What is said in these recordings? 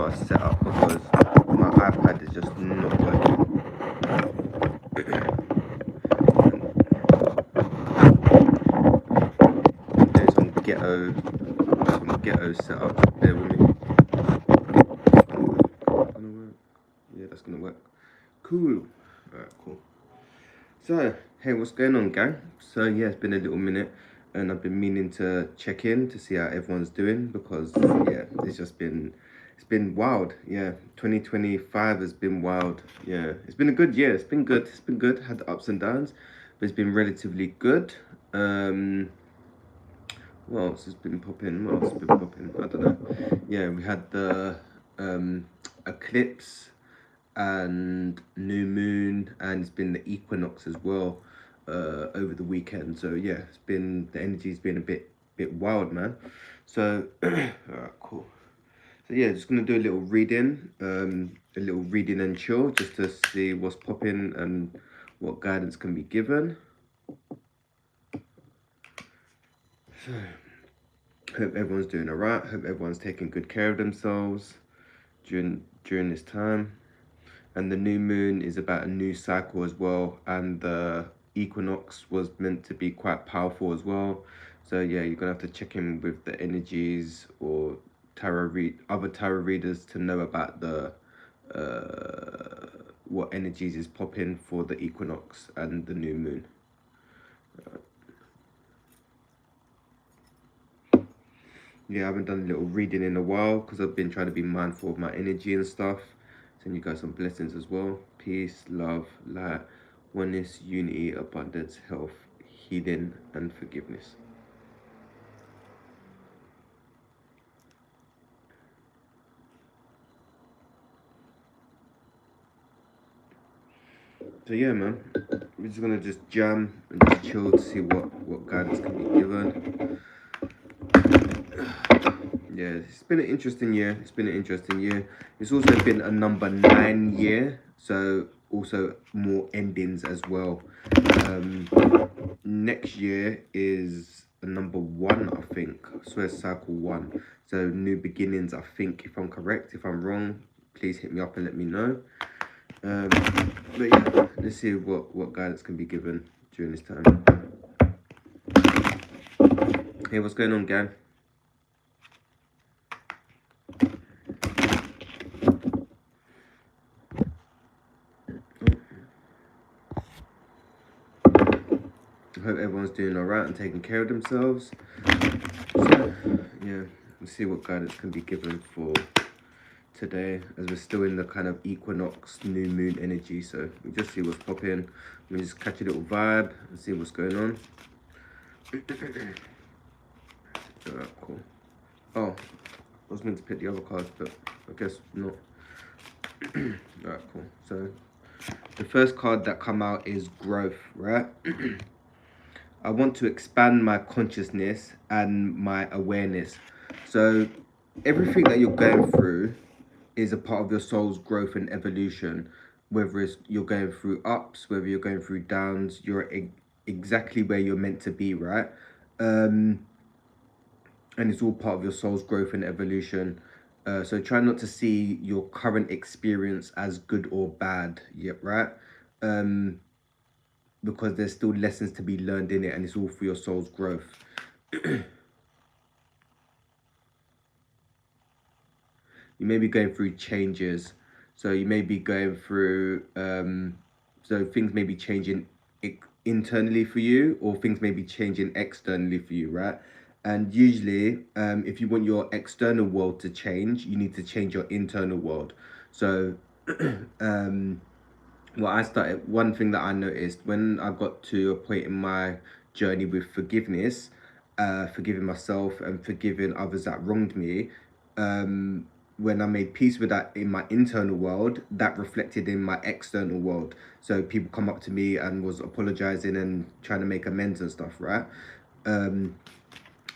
set up because my iPad is just not working. There's some ghetto setup. Bear with me. Yeah, that's gonna work. Cool. Alright, cool. So, hey, what's going on, gang? So yeah, it's been a little minute, and I've been meaning to check in to see how everyone's doing because yeah, it's been wild. Yeah, 2025 has been wild. Yeah, it's been a good year. It's been good. It's been good. Had the ups and downs, but it's been relatively good. What else has been popping? What else has been popping? I don't know. Yeah, we had the eclipse and new moon, and it's been the equinox as well over the weekend. So yeah, the energy's been a bit wild, man. So alright, cool. So yeah, just gonna do a little reading and chill, just to see what's popping and what guidance can be given. So hope everyone's doing alright. Hope everyone's taking good care of themselves during this time. And the new moon is about a new cycle as well, and the equinox was meant to be quite powerful as well. So yeah, you're gonna have to check in with the energies or other tarot readers to know about the what energies is popping for the equinox and the new moon. Yeah, I haven't done a little reading in a while because I've been trying to be mindful of my energy and stuff. Send you guys some blessings as well. Peace, love, light, oneness, unity, abundance, health, healing, and forgiveness. So yeah, man, we're just gonna just jam and just chill to see what guidance can be given. Yeah, it's been an interesting year. It's been an interesting year. It's also been a number 9 year, so also more endings as well. Next year is a number 1, I think. I swear cycle 1. So new beginnings, I think, if I'm correct. If I'm wrong, please hit me up and let me know. But yeah, let's see what guidance can be given during this time. Hey, what's going on, gang? I hope everyone's doing alright and taking care of themselves. So, yeah, let's see what guidance can be given for today, as we're still in the kind of equinox, new moon energy. So we just see what's popping. We just catch a little vibe and see what's going on. Alright, cool. Oh, I was meant to pick the other cards, but I guess not. Alright, cool. So the first card that come out is growth, right? I want to expand my consciousness and my awareness. So everything that you're going through is a part of your soul's growth and evolution. Whether it's you're going through ups, whether you're going through downs, you're exactly where you're meant to be, right? And it's all part of your soul's growth and evolution. So try not to see your current experience as good or bad, yep, right? Because there's still lessons to be learned in it, and it's all for your soul's growth. You may be going through changes, so you may be going through so things may be changing internally for you, or things may be changing externally for you, right? And usually if you want your external world to change, you need to change your internal world. So one thing that I noticed when I got to a point in my journey with forgiveness, forgiving myself and forgiving others that wronged me, when I made peace with that in my internal world, that reflected in my external world. So people come up to me and was apologizing and trying to make amends and stuff, right?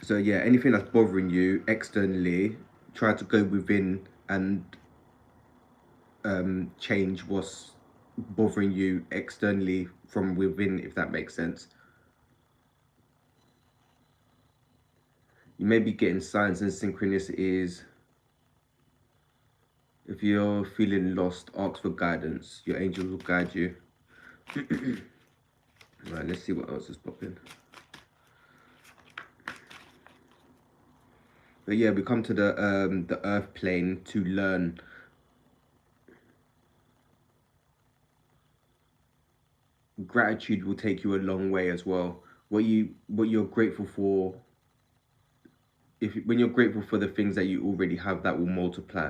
So yeah, anything that's bothering you externally, try to go within and change what's bothering you externally from within, if that makes sense. You may be getting signs and synchronicities If you're feeling lost, ask for guidance. Your angels will guide you. Right, let's see what else is popping. But yeah, we come to the earth plane to learn. Gratitude will take you a long way as well. What you're grateful for, when you're grateful for the things that you already have, that will multiply.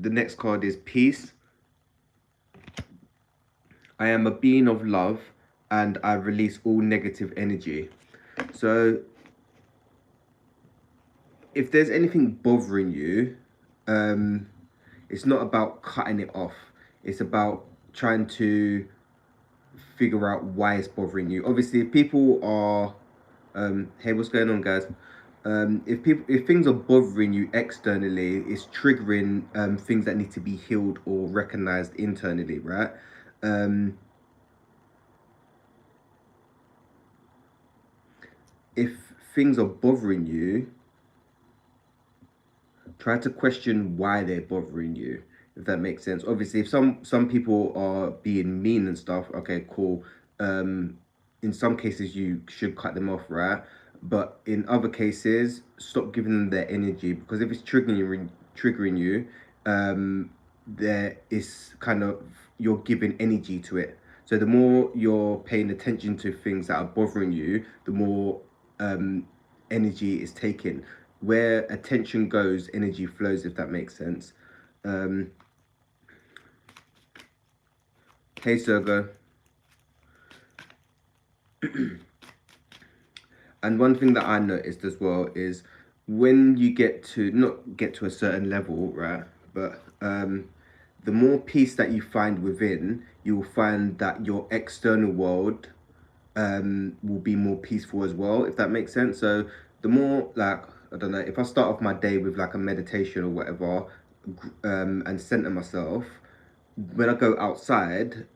The next card is peace. I am a being of love and I release all negative energy. So if there's anything bothering you, it's not about cutting it off. It's about trying to figure out why it's bothering you. Obviously, if people are, hey, what's going on, guys? If things are bothering you externally, it's triggering things that need to be healed or recognized internally, right? If things are bothering you, try to question why they're bothering you, if that makes sense. Obviously, if some people are being mean and stuff, okay, cool. In some cases you should cut them off, right? But in other cases, stop giving them their energy, because if it's triggering you, there is kind of, you're giving energy to it. So the more you're paying attention to things that are bothering you, the more energy is taken. Where attention goes, energy flows, if that makes sense. Hey, Sergo. And one thing that I noticed as well is when you not get to a certain level, right? But the more peace that you find within, you will find that your external world will be more peaceful as well, if that makes sense. So the more, like, I don't know, if I start off my day with like a meditation or whatever, and center myself, when I go outside,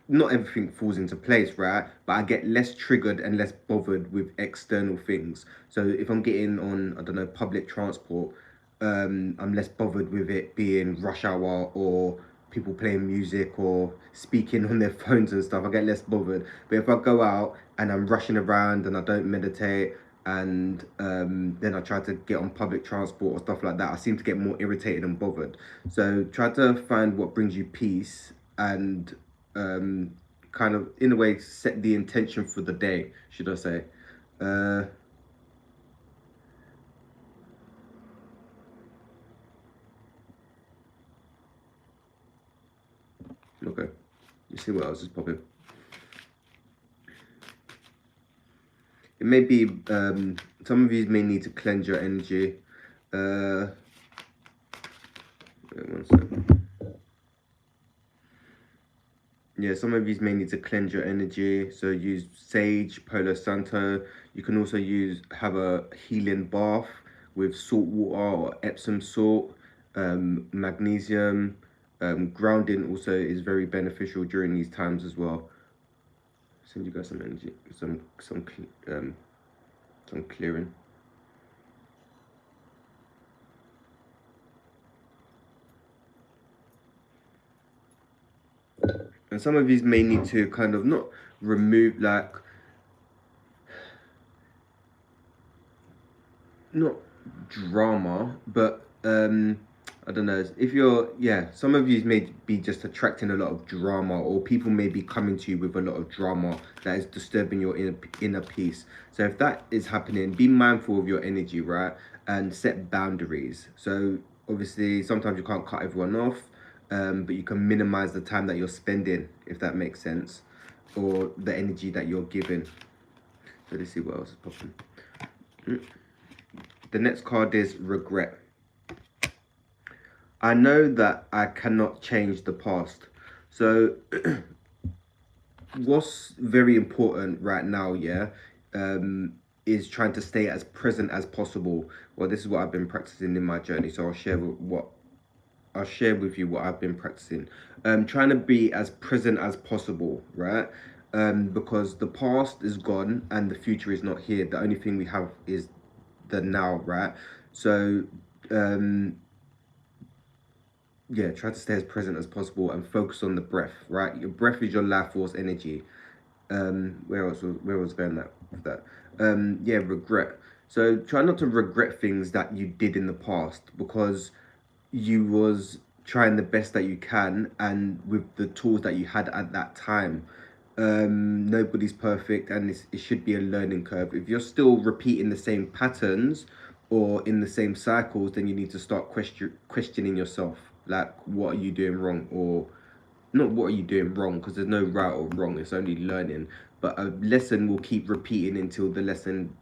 not everything falls into place, right? But I get less triggered and less bothered with external things. So if I'm getting on, I don't know, public transport, I'm less bothered with it being rush hour or people playing music or speaking on their phones and stuff. I get less bothered. But if I go out and I'm rushing around and I don't meditate, and then I try to get on public transport or stuff like that, I seem to get more irritated and bothered. So try to find what brings you peace, and kind of, in a way, set the intention for the day, should I say. Okay, you see what else is popping. It may be, some of you may need to cleanse your energy. Wait one second. Yeah, some of you may need to cleanse your energy. So use sage, Palo Santo. You can also have a healing bath with salt water or Epsom salt, magnesium. Grounding also is very beneficial during these times as well. Send you guys some energy, some clearing. And some of these may need to kind of not remove, like, not drama, but I don't know, if you're, yeah, some of you may be just attracting a lot of drama, or people may be coming to you with a lot of drama that is disturbing your inner peace. So if that is happening, be mindful of your energy, right? And set boundaries. So obviously sometimes you can't cut everyone off, but you can minimize the time that you're spending, if that makes sense, or the energy that you're giving. So let's see what else is popping. The next card is regret. I know that I cannot change the past. So what's very important right now, yeah, is trying to stay as present as possible. Well, this is what I've been practicing in my journey. So I'll share with you what I've been practicing. Trying to be as present as possible, right? Because the past is gone and the future is not here. The only thing we have is the now, right? So yeah, try to stay as present as possible and focus on the breath, right? Your breath is your life force energy. Where was going that with that? Yeah, regret. So try not to regret things that you did in the past, because you was trying the best that you can and with the tools that you had at that time. Nobody's perfect, and it should be a learning curve. If you're still repeating the same patterns or in the same cycles, then you need to start questioning yourself, like, what are you doing wrong? Or not what are you doing wrong, because there's no right or wrong, it's only learning. But a lesson will keep repeating until the lesson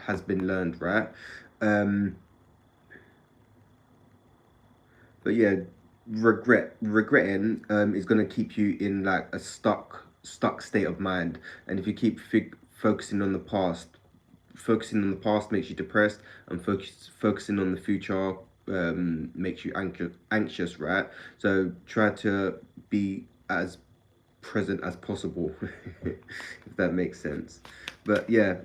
has been learned, right? um but yeah, regretting is going to keep you in like a stuck state of mind. And if you keep focusing on the past, focusing on the past makes you depressed, and focusing on the future makes you anxious, right? So try to be as present as possible, if that makes sense. But yeah,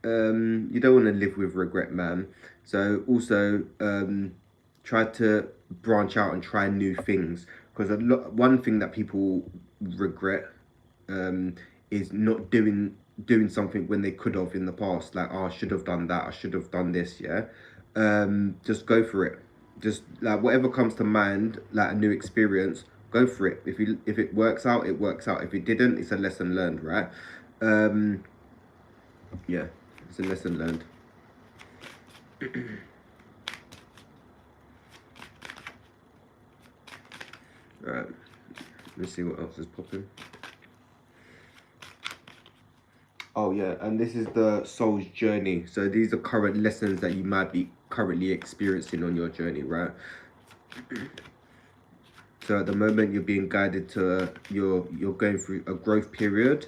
you don't want to live with regret, man. So also try to branch out and try new things, because one thing that people regret um, is not doing something when they could have in the past. Like, oh, I should have done that, I should have done this. Yeah, just go for it. Just like whatever comes to mind, like a new experience, go for it. If it works out, it works out. If it didn't, it's a lesson learned, right? um yeah, it's a lesson learned. All right, let's see what else is popping. Oh yeah, and this is the soul's journey. So these are current lessons that you might be currently experiencing on your journey, right? So at the moment you're being guided to you're going through a growth period.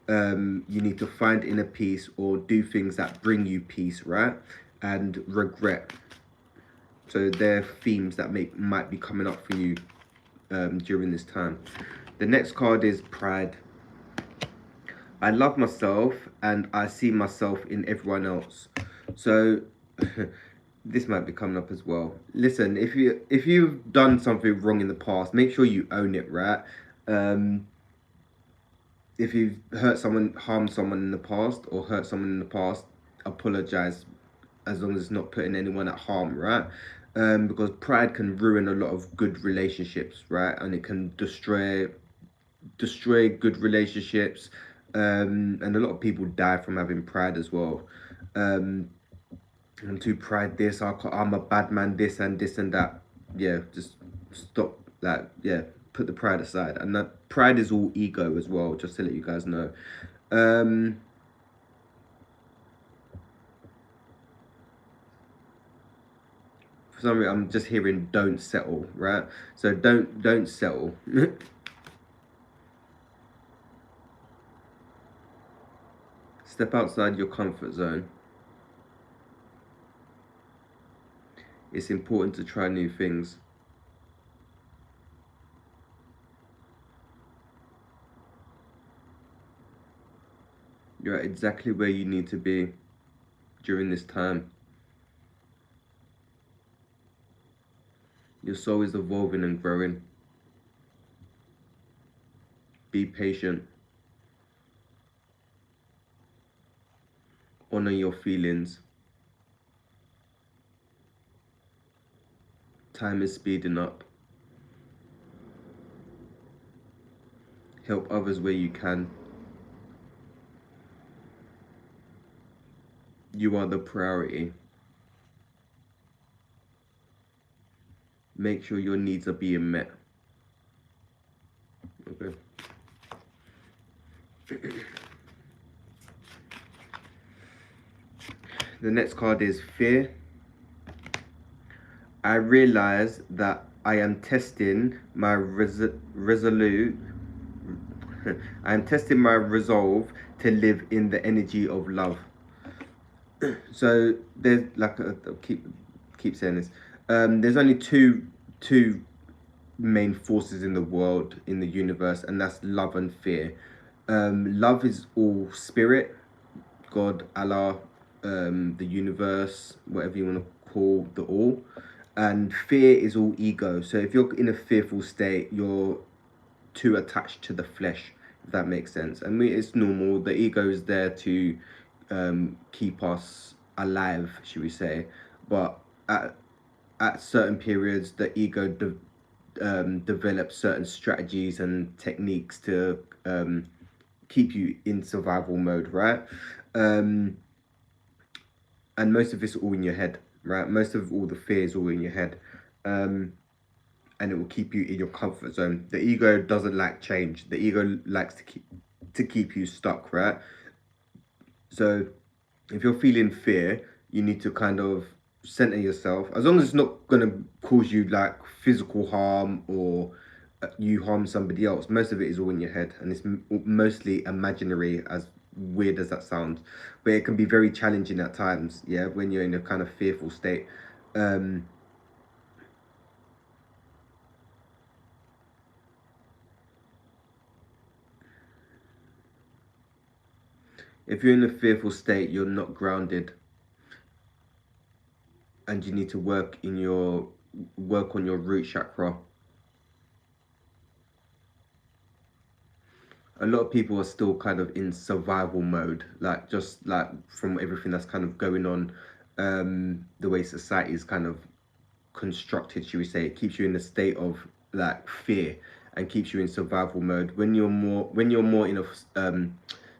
You need to find inner peace or do things that bring you peace, right? And regret. So they're themes that might be coming up for you during this time. The next card is pride. I love myself and I see myself in everyone else. So this might be coming up as well. Listen, if you've done something wrong in the past, make sure you own it, right? Um, if you've hurt someone, harmed someone in the past, or hurt someone in the past, apologize, as long as it's not putting anyone at harm, right? Because pride can ruin a lot of good relationships, right? And it can destroy good relationships. And a lot of people die from having pride as well. I'm too pride this, I'm a bad man, this and this and that. Yeah, just stop. Like, yeah, put the pride aside. And that pride is all ego as well, just to let you guys know. um for some reason I'm just hearing don't settle, right? So don't settle. Step outside your comfort zone. It's important to try new things. You're at exactly where you need to be during this time. Your soul is evolving and growing. Be patient. Honor your feelings. Time is speeding up. Help others where you can. You are the priority. Make sure your needs are being met. Okay. The next card is fear. I realize that I am testing my resolute. I am testing my resolve to live in the energy of love. So there's like keep saying this. There's only two main forces in the world, in the universe, and that's love and fear. Love is all spirit, God, Allah, the universe, whatever you want to pull the all. And fear is all ego. So if you're in a fearful state, you're too attached to the flesh, if that makes sense. And it's normal. The ego is there to keep us alive, should we say. But at certain periods, the ego develops certain strategies and techniques to keep you in survival mode, right? And most of it's all in your head, right? Most of all the fear is all in your head. And it will keep you in your comfort zone. The ego doesn't like change. The ego likes to keep you stuck, right? So if you're feeling fear, you need to kind of center yourself. As long as it's not gonna cause you like physical harm or you harm somebody else. Most of it is all in your head, and it's mostly imaginary. As weird as that sounds, but it can be very challenging at times. Yeah, when you're in a kind of fearful state. If you're in a fearful state, you're not grounded, and you need to work on your root chakra. A lot of people are still kind of in survival mode, like just like from everything that's kind of going on, the way society is kind of constructed, should we say. It keeps you in a state of like fear and keeps you in survival mode. When you're more in a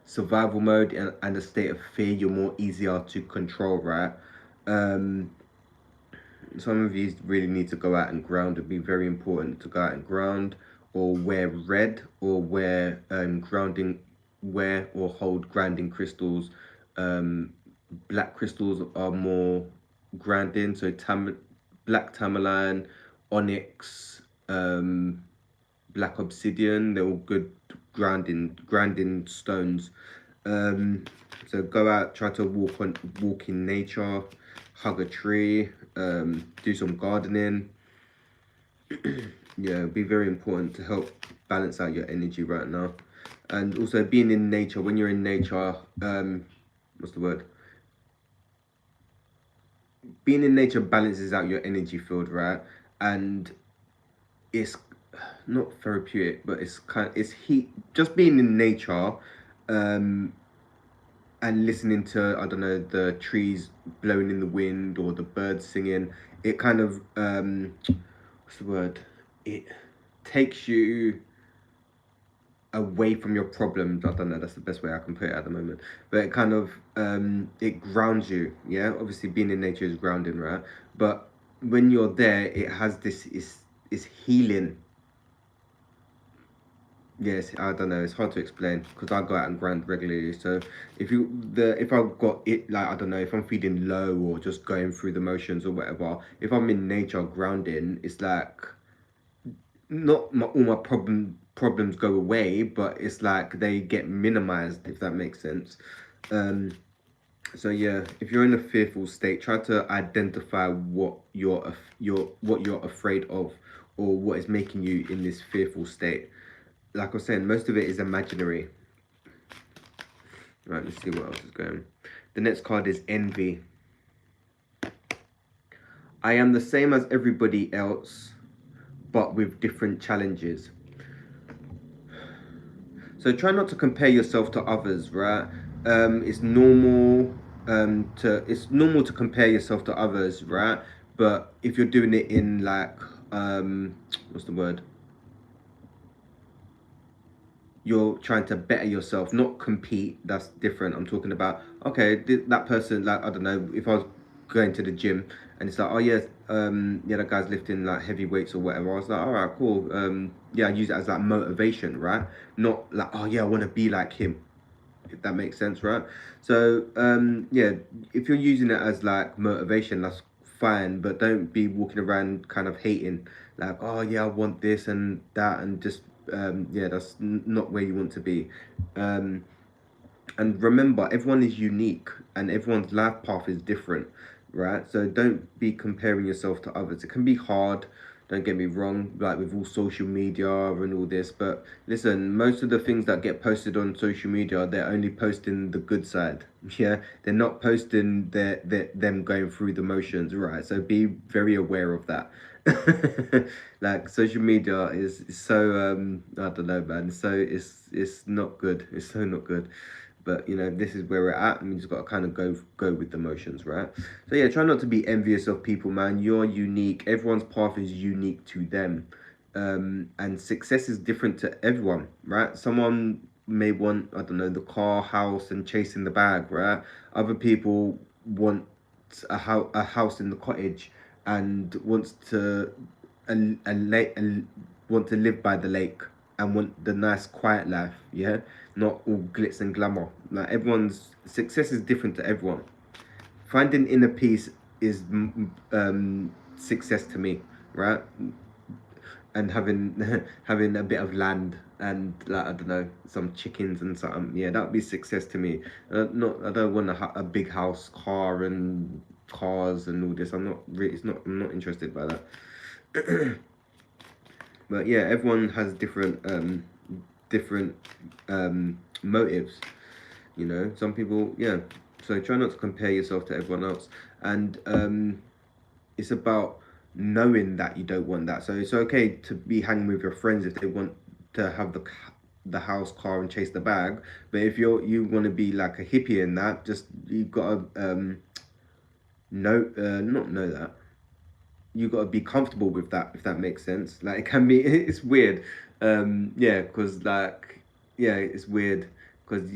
survival mode and a state of fear, you're more easier to control, right? um some of you really need to go out and ground. It'd be very important to go out and ground, or wear red, or wear wear or hold grounding crystals. um Black crystals are more grounding, so black tourmaline, onyx, black obsidian, they're all good grounding stones. So go out, try to walk in nature, hug a tree, do some gardening. Yeah, it'd be very important to help balance out your energy right now. And also being in nature. When you're in nature, what's the word? Being in nature balances out your energy field, right? And it's not therapeutic, but it's heat. Just being in nature, um, and listening to, I don't know, the trees blowing in the wind or the birds singing. It kind of what's the word? It takes you away from your problems. I don't know, that's the best way I can put it at the moment. But it kind of it grounds you. Yeah, obviously being in nature is grounding, right? But when you're there, it has this is healing. Yes, I don't know. It's hard to explain because I go out and grind regularly. So if I've got it, like, I don't know, if I'm feeling low or just going through the motions or whatever, if I'm in nature grounding, it's like not all my problems go away, but it's like they get minimized, if that makes sense. Um, so yeah, if you're in a fearful state, try to identify what you're afraid of, or what is making you in this fearful state. Like I was saying, most of it is imaginary. Right, let's see what else is going. The next card is envy. I am the same as everybody else, but with different challenges. So try not to compare yourself to others, right? It's normal it's normal to compare yourself to others, right? But if you're doing it in like what's the word? You're trying to better yourself, not compete. That's different. I'm talking about, okay, that person, like, I don't know, if I was going to the gym and it's like, oh yeah, yeah, that guy's lifting like heavy weights or whatever. I was like, all right, cool. Yeah, I use it as like motivation, right? Not like, oh yeah, I want to be like him, if that makes sense, right? So yeah, if you're using it as like motivation, that's fine, but don't be walking around kind of hating, like, oh yeah, I want this and that, and just yeah, that's not where you want to be. um and remember, everyone is unique and everyone's life path is different, right? So don't be comparing yourself to others. It can be hard. Don't get me wrong, like with all social media and all this, but listen, most of the things that get posted on social media, they're only posting the good side. Yeah, they're not posting them going through the motions, right? So be very aware of that. Like social media is so I don't know, man. So it's not good. It's so not good. But you know, this is where we're at, and we just gotta kind of go with the motions, right? So yeah, try not to be envious of people, man. You're unique. Everyone's path is unique to them, and success is different to everyone, right? Someone may want, I don't know, the car, house, and chasing the bag, right? Other people want a house in the cottage and wants to a lake want to live by the lake and want the nice quiet life, yeah, not all glitz and glamour. Like everyone's success is different to everyone. Finding inner peace is success to me, right? And having having a bit of land and like I don't know, some chickens and something, yeah, that would be success to me. Not I don't want a big house, car and cars and all this. I'm not really, it's not, I'm not interested by that. But yeah, everyone has different motives. You know, some people, yeah. So try not to compare yourself to everyone else, and it's about knowing that you don't want that. So it's okay to be hanging with your friends if they want to have the house, car, and chase the bag. But if you want to be like a hippie in that, just you gotta not know that, you got to be comfortable with that, if that makes sense. Like it can be it's weird, yeah, because like yeah, it's weird because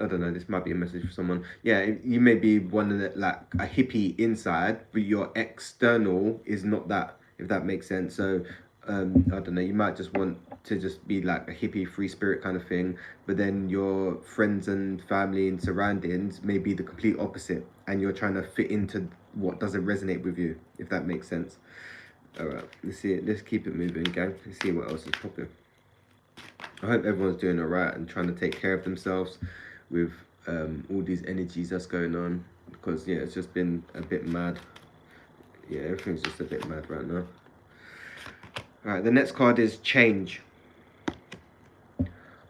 I don't know, this might be a message for someone. Yeah, you may be one of the, like a hippie inside, but your external is not that, if that makes sense. So I don't know, you might just want to just be like a hippie free spirit kind of thing, but then your friends and family and surroundings may be the complete opposite, and you're trying to fit into what doesn't resonate with you, if that makes sense. All right, let's see it. Let's keep it moving, gang. Let's see what else is popping. I hope everyone's doing all right and trying to take care of themselves with all these energies that's going on, because yeah, it's just been a bit mad. Yeah, everything's just a bit mad right now. All right, the next card is change.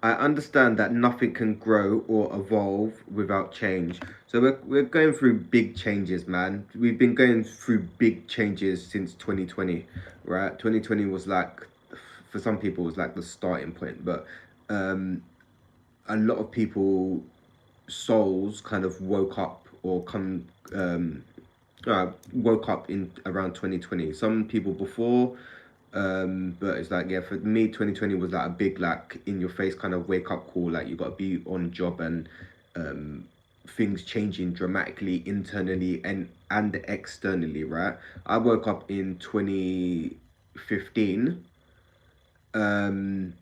I understand that nothing can grow or evolve without change. So we're going through big changes, man. We've been going through big changes since 2020, right? 2020 was like, for some people, was like the starting point, but a lot of people souls kind of woke up or woke up in around 2020. Some people before, but it's like, yeah, for me 2020 was like a big like in your face kind of wake up call. Like you got to be on job, and things changing dramatically internally and externally, right? I woke up in 2015, and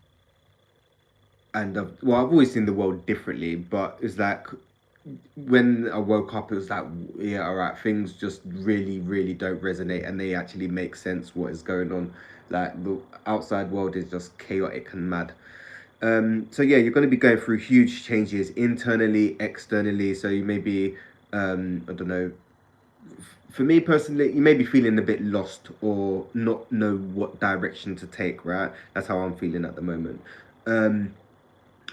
well, I've always seen the world differently, but it's like when I woke up, it was like, yeah, all right, things just really, really don't resonate, and they actually make sense what is going on. Like the outside world is just chaotic and mad. So yeah, you're going to be going through huge changes internally, externally. So you may be, I don't know. For me personally, you may be feeling a bit lost or not know what direction to take. Right, that's how I'm feeling at the moment. Um,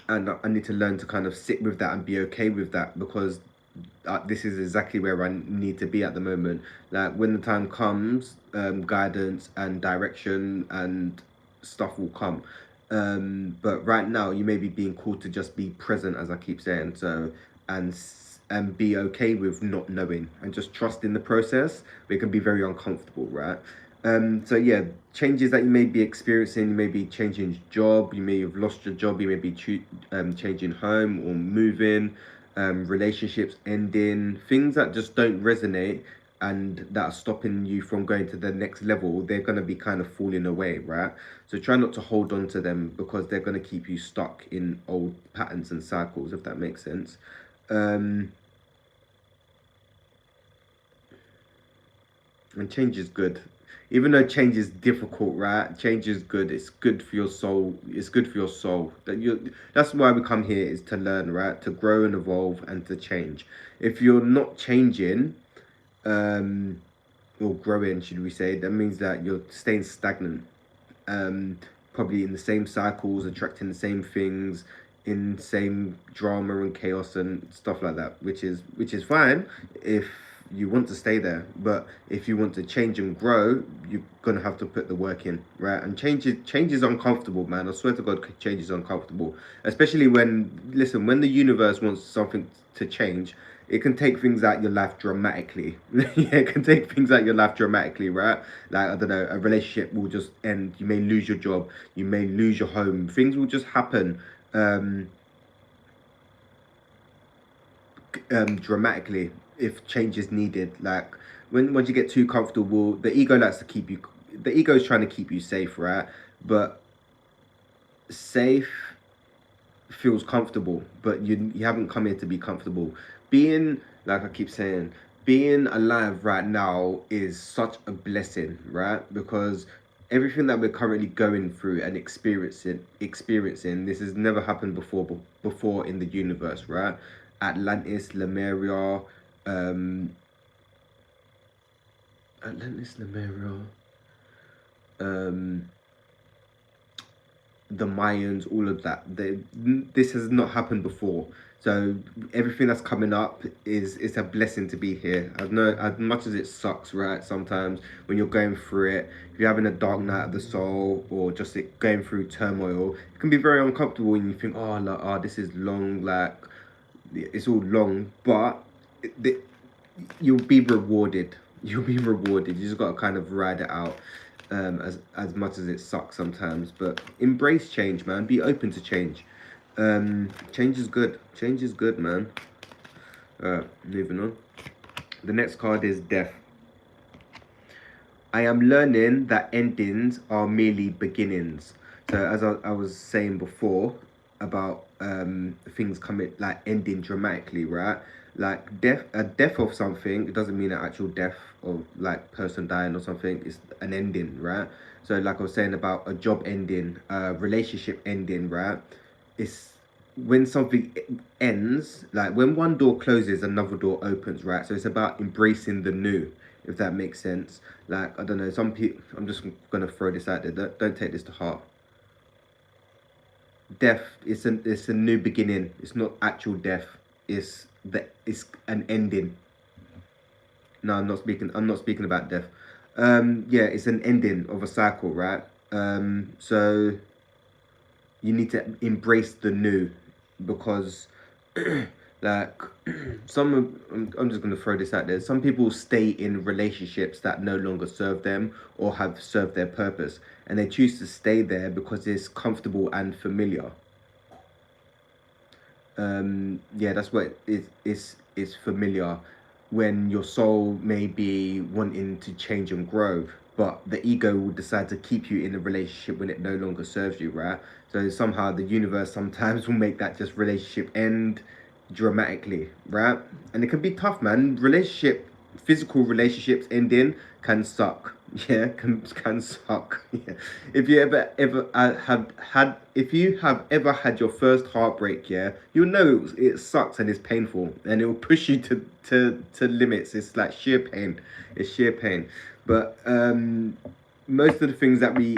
and I need to learn to kind of sit with that and be okay with that, because this is exactly where I need to be at the moment. Like when the time comes, guidance and direction and stuff will come. But right now, you may be being called to just be present, as I keep saying. So and be okay with not knowing and just trust in the process. But it can be very uncomfortable, right? So yeah, changes that you may be experiencing, you may be changing job, you may have lost your job, you may be changing home or moving, relationships ending, things that just don't resonate and that are stopping you from going to the next level. They're going to be kind of falling away, right? So try not to hold on to them, because they're going to keep you stuck in old patterns and cycles, if that makes sense. And change is good, even though change is difficult, right? Change is good. It's good for your soul. It's good for your soul. That's why we come here, is to learn, right? To grow and evolve and to change. If you're not changing, um or growing, should we say, that means that you're staying stagnant. Probably in the same cycles, attracting the same things, in same drama and chaos and stuff like that, which is fine if you want to stay there. But if you want to change and grow, you're gonna have to put the work in, right? And change is uncomfortable, man. I swear to God, change is uncomfortable, especially when the universe wants something to change. It can take things out your life dramatically. Yeah, it can take things out your life dramatically, right? Like, I don't know, a relationship will just end. You may lose your job. You may lose your home. Things will just happen um, dramatically if change is needed. Like, once you get too comfortable, the ego likes to keep you. The ego is trying to keep you safe, right? But safe feels comfortable, but you haven't come here to be comfortable. Being, like I keep saying, being alive right now is such a blessing, right? Because everything that we're currently going through and experiencing, this has never happened before in the universe, right? Atlantis, Lemuria, um, Atlantis, Lemuria, um, the Mayans, all of that. This has not happened before. So everything that's coming up is a blessing to be here. I know, as much as it sucks, right? Sometimes when you're going through it, if you're having a dark night of the soul or just going through turmoil, it can be very uncomfortable when you think, oh, like, oh, this is long, like it's all long, but you'll be rewarded. You'll be rewarded. You just got to kind of ride it out, as much as it sucks sometimes. But embrace change, man. Be open to change. Change is good. Change is good, man. Moving on. The next card is death. I am learning that endings are merely beginnings. So as I was saying before about things coming, like, ending dramatically, right? Like a death of something, it doesn't mean an actual death of, like, person dying or something. It's an ending, right? So like I was saying about a job ending, relationship ending, right? It's when something ends, like when one door closes, another door opens, right? So it's about embracing the new, if that makes sense. Like, I don't know, some people, I'm just gonna throw this out there. Don't take this to heart. Death, it's a new beginning. It's not actual death. It's an ending. No, I'm not speaking about death. Yeah, it's an ending of a cycle, right? So you need to embrace the new, because like I'm just gonna throw this out there. Some people stay in relationships that no longer serve them or have served their purpose, and they choose to stay there because it's comfortable and familiar. Yeah, that's what it's familiar. When your soul may be wanting to change and grow, but the ego will decide to keep you in a relationship when it no longer serves you, right? So somehow the universe sometimes will make that just relationship end dramatically, right? And it can be tough, man. Physical relationships ending can suck. Yeah, can suck. Yeah. If you ever have had, if you have ever had your first heartbreak, yeah, you'll know it sucks and it's painful, and it will push you to limits. It's like sheer pain. It's sheer pain. But most of the things that we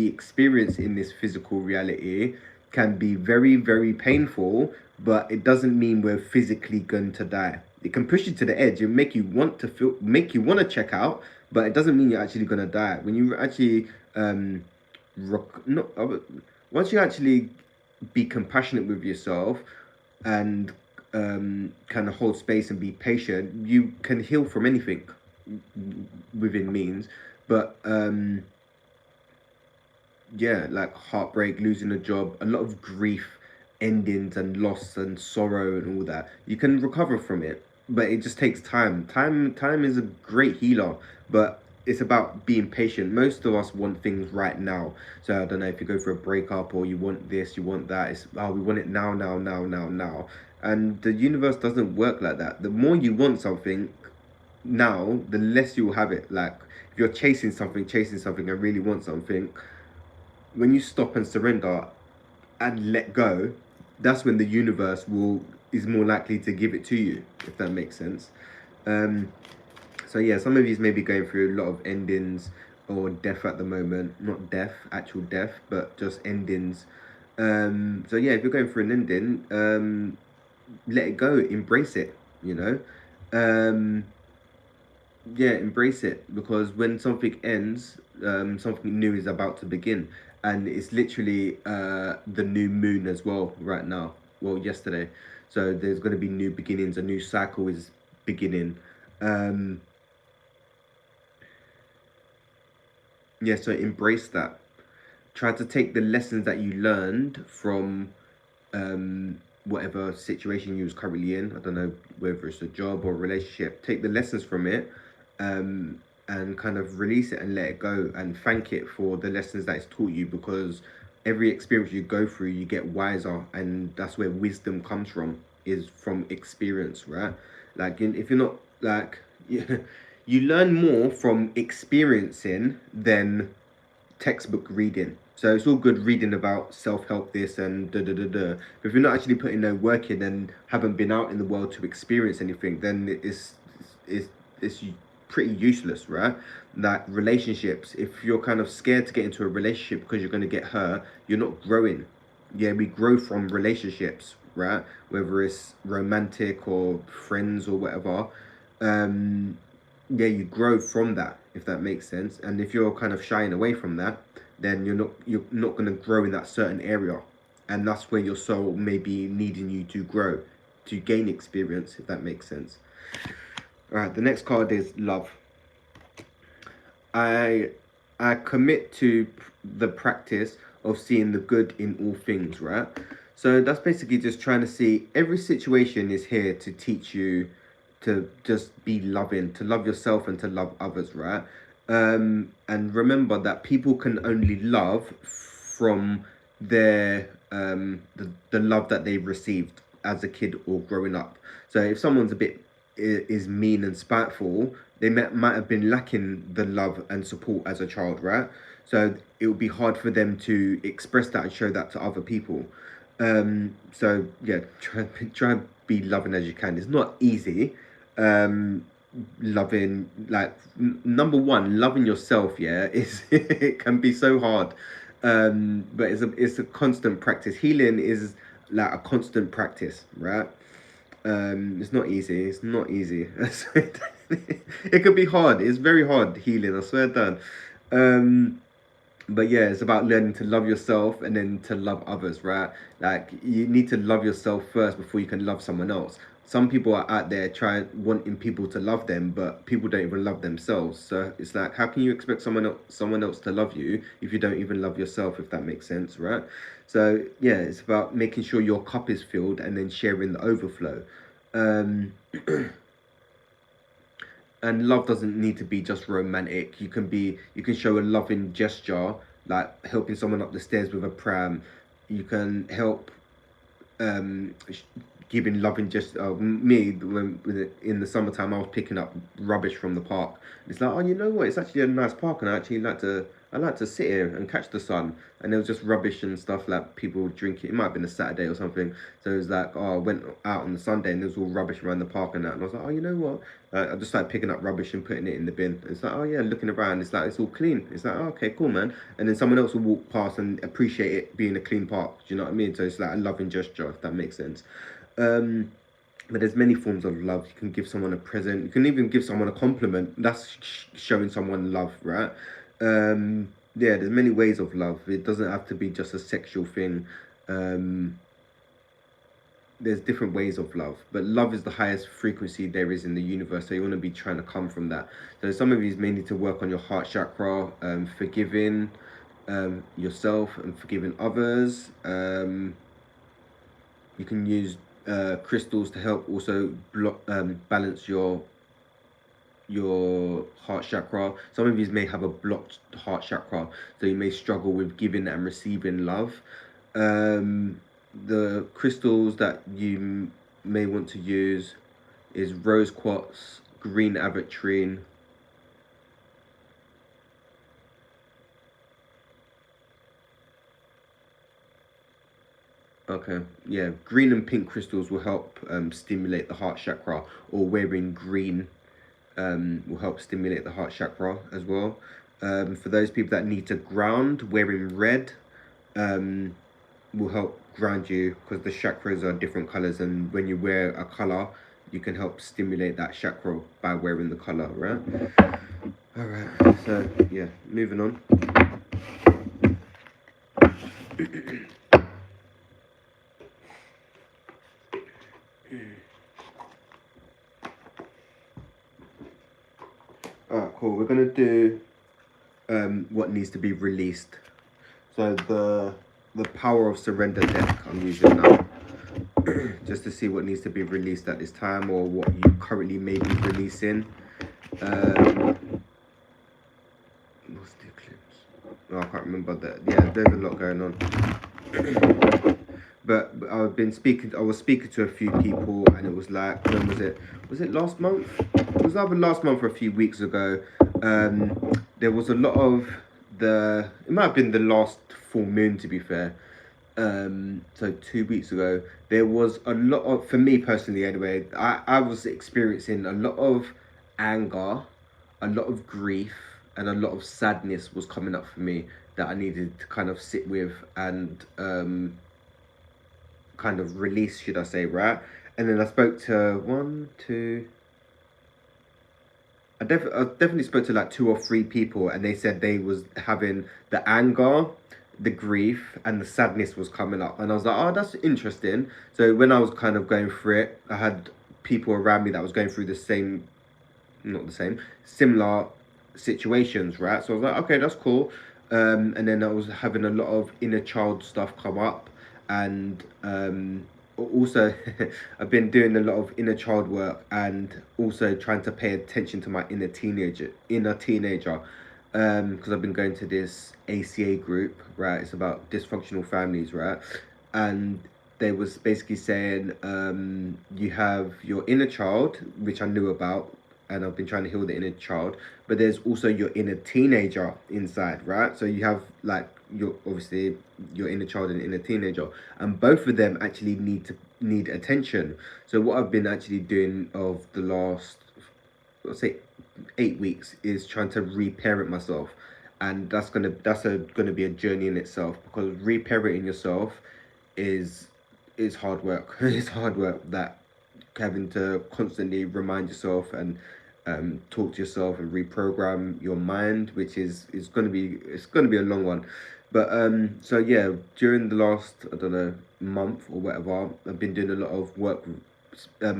experience in this physical reality can be very, very painful, but it doesn't mean we're physically going to die. It can push you to the edge and make you want to check out, but it doesn't mean you're actually going to die. When you actually not once you actually be compassionate with yourself and kind of hold space and be patient, you can heal from anything within means. But yeah, like heartbreak, losing a job, a lot of grief, endings and loss and sorrow and all that, you can recover from it, but it just takes time. Time is a great healer, but it's about being patient. Most of us want things right now. So I don't know, if you go for a breakup or you want this, you want that, it's, oh, we want it now, now, now, now, now. And the universe doesn't work like that. The more you want something now, the less you will have it. Like, if you're chasing something and really want something, when you stop and surrender and let go, that's when the universe will is more likely to give it to you, if that makes sense. Um, So yeah, some of you may be going through a lot of endings or death at the moment. Not death, actual death, but just endings. So yeah, if you're going through an ending, let it go, embrace it, you know. Um, yeah, embrace it, because when something ends, something new is about to begin, and it's literally the new moon as well right now. Well, yesterday, so there's going to be new beginnings. A new cycle is beginning. Um, yeah, so embrace that. Try to take the lessons that you learned from whatever situation you was currently in. I don't know whether it's a job or a relationship. Take the lessons from it, and kind of release it and let it go, and thank it for the lessons that it's taught you, because every experience you go through, you get wiser, and that's where wisdom comes from, is from experience, right? Like if you're not like you learn more from experiencing than textbook reading. So it's all good reading about self-help this and da da da da. But if you're not actually putting no work in and haven't been out in the world to experience anything, then it's pretty useless, right? Like relationships, if you're kind of scared to get into a relationship because you're going to get hurt, you're not growing. Yeah, we grow from relationships, right? Whether it's romantic or friends or whatever. Um, yeah, you grow from that, if that makes sense. And if you're kind of shying away from that, then you're not going to grow in that certain area, and that's where your soul may be needing you to grow, to gain experience, if that makes sense. All right, the next card is love. I I commit to the practice of seeing the good in all things, right? So that's basically just trying to see every situation is here to teach you to just be loving, to love yourself and to love others, right? And remember that people can only love from the love that they've received as a kid or growing up. So if someone's a bit is mean and spiteful, they might have been lacking the love and support as a child, right? So it would be hard for them to express that and show that to other people. So yeah, try and be loving as you can. It's not easy. Um, Loving, like number one, loving yourself. Yeah, is it can be so hard. But it's a constant practice. Healing is like a constant practice, right? It's not easy. It's not easy. It could be hard. It's very hard healing. I swear down. But yeah, it's about learning to love yourself and then to love others, right? Like you need to love yourself first before you can love someone else. Some people are out there trying wanting people to love them, but people don't even love themselves. So it's like, how can you expect someone else to love you if you don't even love yourself? If that makes sense, right? So yeah, it's about making sure your cup is filled and then sharing the overflow. Um, and love doesn't need to be just romantic. You can show a loving gesture, like helping someone up the stairs with a pram. You can help um giving loving, just me when in the summertime I was picking up rubbish from the park. It's like, oh, you know what, it's actually a nice park, and I like to sit here and catch the sun. And there was just rubbish and stuff, like people drinking. It might have been a Saturday or something. So it was like, oh, I went out on the Sunday and there was all rubbish around the park and that. And I was like, oh, you know what? I just started picking up rubbish and putting it in the bin. It's like, oh yeah, looking around. It's like, it's all clean. It's like, oh, okay, cool, man. And then someone else will walk past and appreciate it being a clean park. Do you know what I mean? So it's like a loving gesture, if that makes sense. Um, but there's many forms of love. You can give someone a present. You can even give someone a compliment. That's showing someone love, right? Yeah, there's many ways of love. It doesn't have to be just a sexual thing. Um, there's different ways of love, but love is the highest frequency there is in the universe. So you want to be trying to come from that. So some of you may need to work on your heart chakra, forgiving yourself and forgiving others. You can use crystals to help also balance your heart chakra. Some of you may have a blocked heart chakra, so you may struggle with giving and receiving love. The crystals that you may want to use is rose quartz, green aventurine. Okay, yeah, green and pink crystals will help stimulate the heart chakra, or wearing green will help stimulate the heart chakra as well. For those people that need to ground, wearing red will help ground you, because the chakras are different colors, and when you wear a color, you can help stimulate that chakra by wearing the color, right? All right, so yeah, moving on. All right, cool. We're gonna do what needs to be released. So the power of surrender deck I'm using now, just to see what needs to be released at this time, or what you currently may be releasing. What's the eclipse? Oh, I can't remember that. Yeah, there's a lot going on. But I was speaking to a few people, and it was like, when was it? Was it last month? It was either last month or a few weeks ago. There was a lot of it might have been the last full moon, to be fair. So 2 weeks ago, there was a lot of, for me personally anyway, I was experiencing a lot of anger, a lot of grief, and a lot of sadness was coming up for me, that I needed to kind of sit with and kind of release, should I say, right? And then I spoke to I definitely spoke to like 2 or 3 people, and they said they was having the anger, the grief, and the sadness was coming up. And I was like, oh, that's interesting. So when I was kind of going through it, I had people around me that was going through the same, not the same, similar situations, right? So I was like, okay, that's cool. And then I was having a lot of inner child stuff come up, and also I've been doing a lot of inner child work, and also trying to pay attention to my inner teenager, because I've been going to this ACA group, right? It's about dysfunctional families, right? And they was basically saying, you have your inner child, which I knew about, and I've been trying to heal the inner child, but there's also your inner teenager inside, right? So you have like your, obviously, your inner child and inner teenager, and both of them actually need attention. So what I've been actually doing of the last, let's say, 8 weeks, is trying to reparent myself, and that's gonna be a journey in itself, because reparenting yourself is hard work. It's hard work, that having to constantly remind yourself and talk to yourself and reprogram your mind, which is gonna be a long one. But so yeah, during the last, I don't know, month or whatever, I've been doing a lot of work,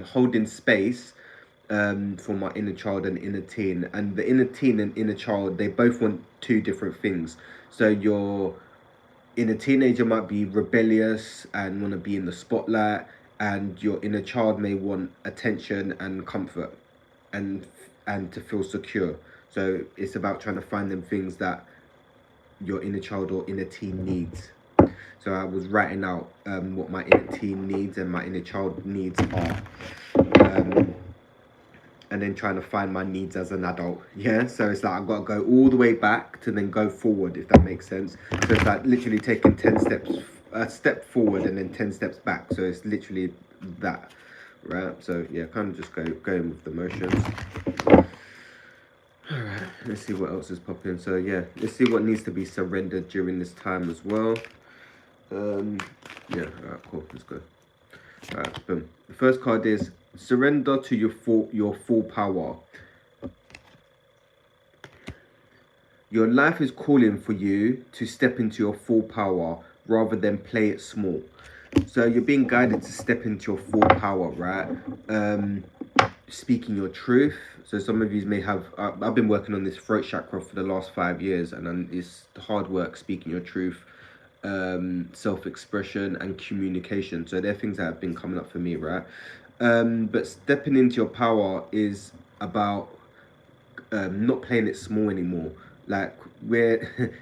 holding space for my inner child and inner teen. And the inner teen and inner child, they both want two different things. So your inner teenager might be rebellious and want to be in the spotlight, and your inner child may want attention and comfort, and to feel secure. So it's about trying to find them things that your inner child or inner teen needs. So I was writing out what my inner teen needs and my inner child needs are, and then trying to find my needs as an adult. Yeah, so it's like I've got to go all the way back to then go forward, if that makes sense. So it's like literally taking 10 steps, a step forward and then 10 steps back. So it's literally that, right? So yeah, kind of just going with the motions. All right, let's see what else is popping. So yeah, let's see what needs to be surrendered during this time as well. Yeah, all right, cool, let's go. All right, boom. The first card is surrender to your full power. Your life is calling for you to step into your full power rather than play it small. So you're being guided to step into your full power, right? Speaking your truth. So some of you may have, I've been working on this throat chakra for the last 5 years, and it's hard work speaking your truth, self-expression and communication. So they're things that have been coming up for me, right? But stepping into your power is about not playing it small anymore. Like,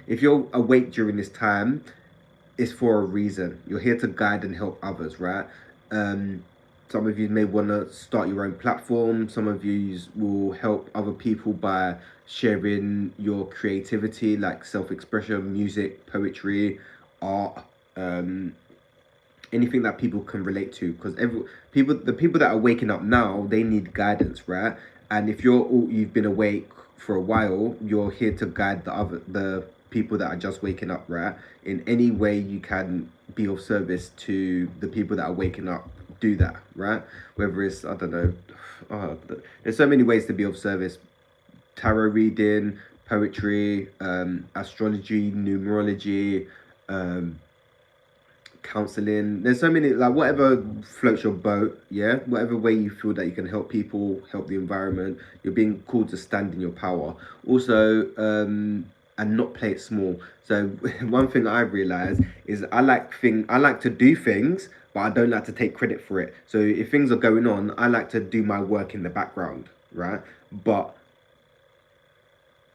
if you're awake during this time, it's for a reason. You're here to guide and help others, right? Some of you may want to start your own platform. Some of you will help other people by sharing your creativity, like self-expression, music, poetry, art, anything that people can relate to. Because the people that are waking up now, they need guidance, right? And if you've been awake for a while, you're here to guide the people that are just waking up, right? In any way you can be of service to the people that are waking up, do that, right? Whether it's, I don't know, there's so many ways to be of service: tarot reading, poetry, astrology, numerology, um, counseling. There's so many, like, whatever floats your boat, yeah, whatever way you feel that you can help people, help the environment. You're being called to stand in your power. Also, and not play it small. So one thing I realized is I like to do things, but I don't like to take credit for it. So if things are going on, I like to do my work in the background, right? But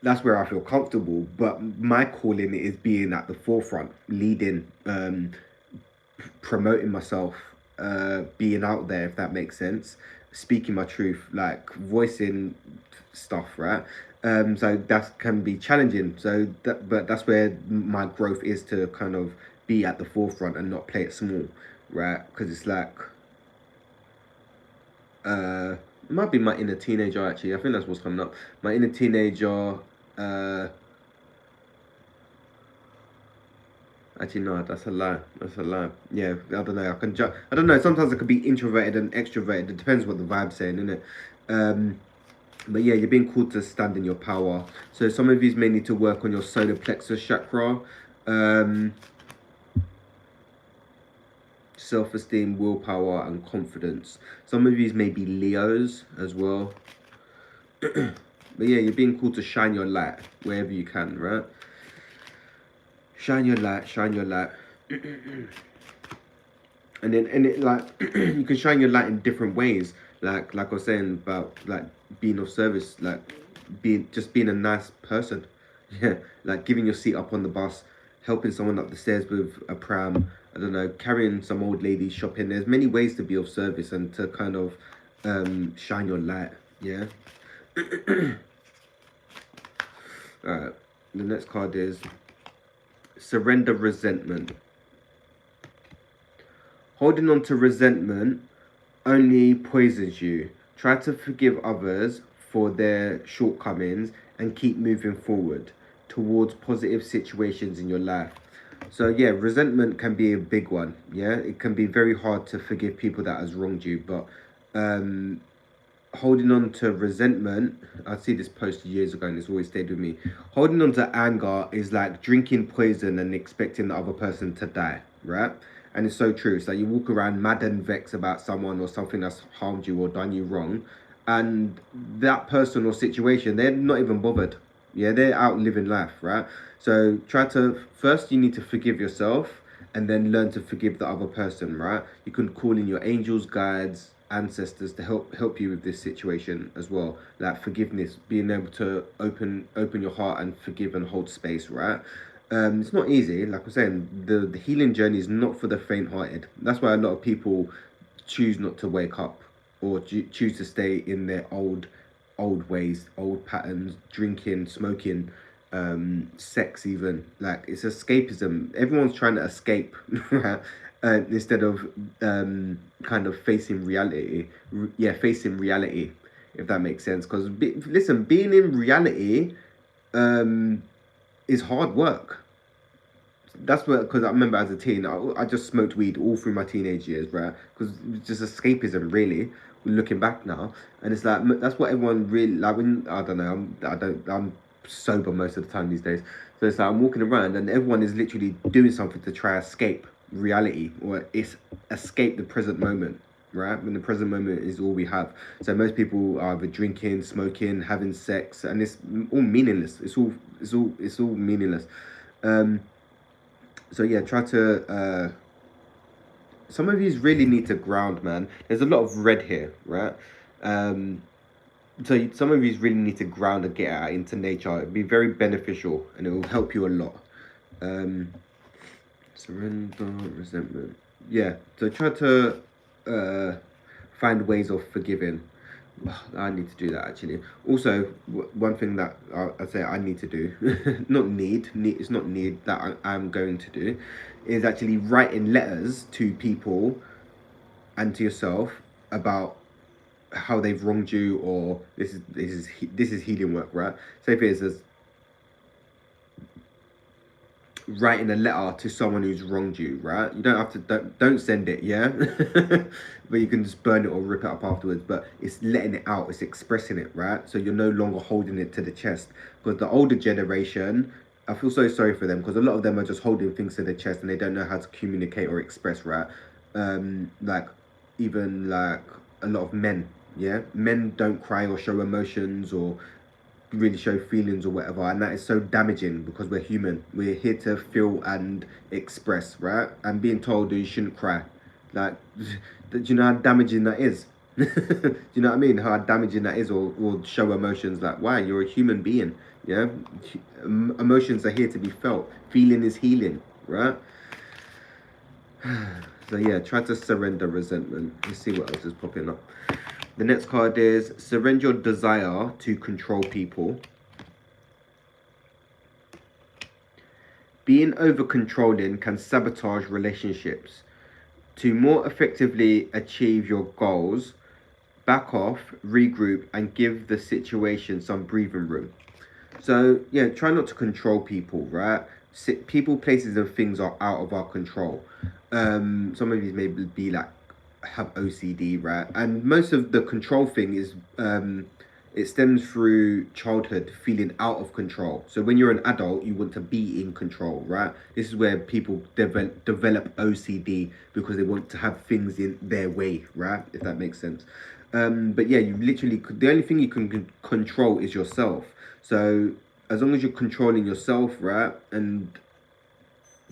that's where I feel comfortable. But my calling is being at the forefront, leading, promoting myself, being out there, if that makes sense, speaking my truth, like voicing stuff, right? So that can be challenging. But that's where my growth is, to kind of be at the forefront and not play it small, right? Because it's like, it might be my inner teenager actually. I think that's what's coming up. My inner teenager. Uh, Actually, no, that's a lie. That's a lie. Yeah, I don't know. I don't know. Sometimes I could be introverted and extroverted. It depends what the vibe's saying, isn't it? But yeah, you're being called to stand in your power. So some of you may need to work on your solar plexus chakra, um, self-esteem, willpower, and confidence. Some of you may be Leos as well. But yeah, you're being called to shine your light wherever you can, right? Shine your light, shine your light. And it like, you can shine your light in different ways. Like I was saying about, like, being of service, like being a nice person. Yeah, like giving your seat up on the bus, helping someone up the stairs with a pram. I don't know, carrying some old lady shopping. There's many ways to be of service and to kind of shine your light. Yeah. All right. The next card is surrender resentment. Holding on to resentment only poisons you. Try to forgive others for their shortcomings and keep moving forward towards positive situations in your life. So yeah, resentment can be a big one. Yeah, it can be very hard to forgive people that has wronged you, but holding on to resentment, I see this post years ago and it's always stayed with me. Holding on to anger is like drinking poison and expecting the other person to die, right? And it's so true. It's like you walk around mad and vexed about someone or something that's harmed you or done you wrong, and that person or situation, they're not even bothered. Yeah, they're out living life, right? So try to, first you need to forgive yourself, and then learn to forgive the other person, right? You can call in your angels, guides, ancestors to help you with this situation as well. Like forgiveness, being able to open your heart and forgive and hold space, right? It's not easy. Like I'm saying, the healing journey is not for the faint-hearted. That's why a lot of people choose not to wake up, or choose to stay in their old ways, old patterns, drinking, smoking, sex even. Like, it's escapism. Everyone's trying to escape, right? Instead of kind of facing reality. Facing reality, if that makes sense. Because listen, being in reality is hard work. That's what, because I remember as a teen, I just smoked weed all through my teenage years, right? Because it's just escapism, really. Looking back now, and it's like, that's what everyone really like. When I don't know, I'm sober most of the time these days. So it's like I'm walking around, and everyone is literally doing something to try escape reality, or it's escape the present moment, right? When the present moment is all we have. So most people are either drinking, smoking, having sex, and it's all meaningless. It's all meaningless. So yeah, try to. Some of you really need to ground, man. There's a lot of red here, right? So some of you really need to ground and get out into nature. It'd be very beneficial, and it will help you a lot. Surrender, resentment. Yeah. So try to find ways of forgiving. I need to do that actually. Also, one thing that I say I need to do, not need, it's not need that I'm going to do, is actually writing letters to people and to yourself about how they've wronged you, or this is healing work, right? Say for instance, writing a letter to someone who's wronged you, right? You don't have to, don't send it, yeah. But you can just burn it or rip it up afterwards. But it's letting it out, it's expressing it, right? So you're no longer holding it to the chest. Because the older generation, I feel so sorry for them, because a lot of them are just holding things to the chest and they don't know how to communicate or express, right? Like even like a lot of men, yeah, men don't cry or show emotions or really show feelings or whatever, and that is so damaging, because we're human, we're here to feel and express, right? And being told that you shouldn't cry, like, do you know how damaging that is? Do you know what I mean, how damaging that is? Or show emotions, like, why? You're a human being, yeah. Emotions are here to be felt. Feeling is healing, right? So yeah, try to surrender resentment. Let's see what else is popping up. The next card is surrender your desire to control people. Being over controlling can sabotage relationships. To more effectively achieve your goals, back off, regroup, and give the situation some breathing room. So yeah, try not to control people, right? People, places, and things are out of our control. Some of these may be like have OCD, right? And most of the control thing is it stems through childhood, feeling out of control. So when you're an adult, you want to be in control, right? This is where people develop OCD, because they want to have things in their way, right? If that makes sense. But yeah, you literally, the only thing you can control is yourself. So as long as you're controlling yourself, right, and